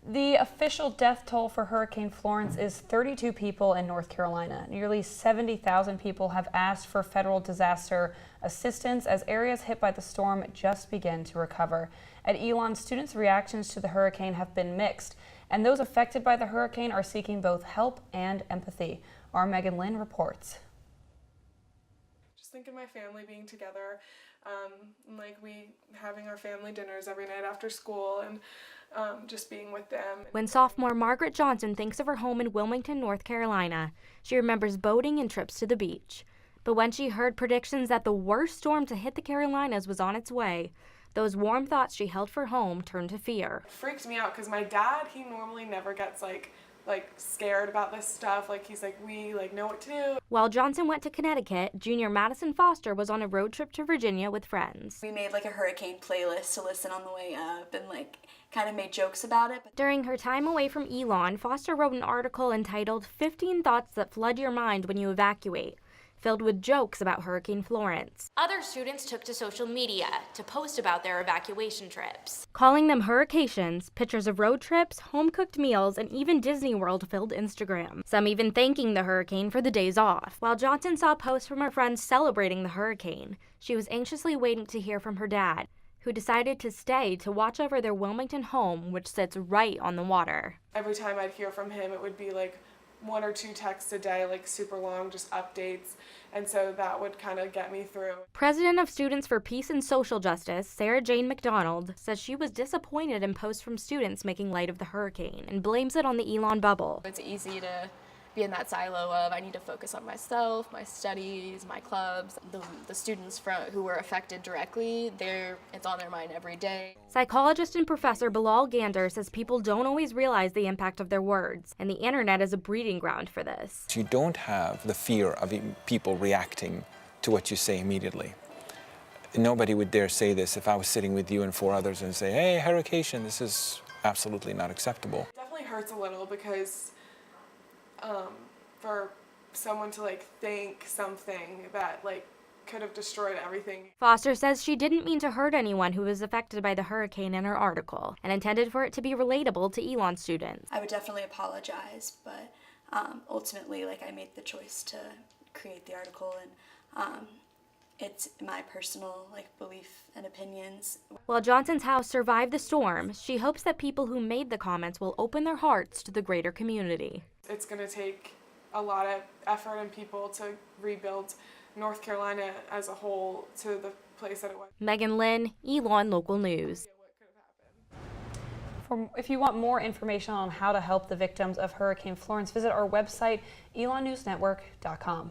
The official death toll for Hurricane Florence is 32 people in North Carolina. Nearly 70,000 people have asked for federal disaster assistance as areas hit by the storm just begin to recover. At Elon, students' reactions to the hurricane have been mixed, and those affected by the hurricane are seeking both help and empathy. Our Megan Lynn reports. Just think of my family being together, like we having our family dinners every night after school, and just being with them. When sophomore Margaret Johnson thinks of her home in Wilmington, North Carolina, she remembers boating and trips to the beach. But when she heard predictions that the worst storm to hit the Carolinas was on its way, those warm thoughts she held for home turned to fear. It freaked me out because my dad, he normally never gets like scared about this stuff. He's like, we know what to do. While Johnson went to Connecticut, junior Madison Foster was on a road trip to Virginia with friends. We made a hurricane playlist to listen on the way up and kind of made jokes about it. During her time away from Elon, Foster wrote an article entitled 15 Thoughts That Flood Your Mind When You Evacuate, filled with jokes about Hurricane Florence. Other students took to social media to post about their evacuation trips, calling them hurrications. Pictures of road trips, home-cooked meals, and even Disney World filled Instagram. Some even thanking the hurricane for the days off. While Johnson saw posts from her friends celebrating the hurricane, she was anxiously waiting to hear from her dad, who decided to stay to watch over their Wilmington home, which sits right on the water. Every time I'd hear from him, it would be 1 or 2 texts a day, super long, just updates, and so that would kind of get me through. President of Students for Peace and Social Justice, Sarah Jane McDonald, says she was disappointed in posts from students making light of the hurricane and blames it on the Elon bubble. It's easy to be in that silo of I need to focus on myself, my studies, my clubs. The students who were affected directly, it's on their mind every day. Psychologist and professor BILAL GHANDOUR says people don't always realize the impact of their words, and the internet is a breeding ground for this. You don't have the fear of people reacting to what you say immediately. Nobody would dare say this if I was sitting with you and 4 others and say, hey, hurricane, this is absolutely not acceptable. It definitely hurts a little because for someone to think something that could have destroyed everything. Foster says she didn't mean to hurt anyone who was affected by the hurricane in her article and intended for it to be relatable to Elon students. I would definitely apologize, but ultimately I made the choice to create the article, and it's my personal belief and opinions. While Johnson's house survived the storm, she hopes that people who made the comments will open their hearts to the greater community. It's going to take a lot of effort and people to rebuild North Carolina as a whole to the place that it was. Megan Lynn, Elon Local News. If you want more information on how to help the victims of Hurricane Florence, visit our website, elonnewsnetwork.com.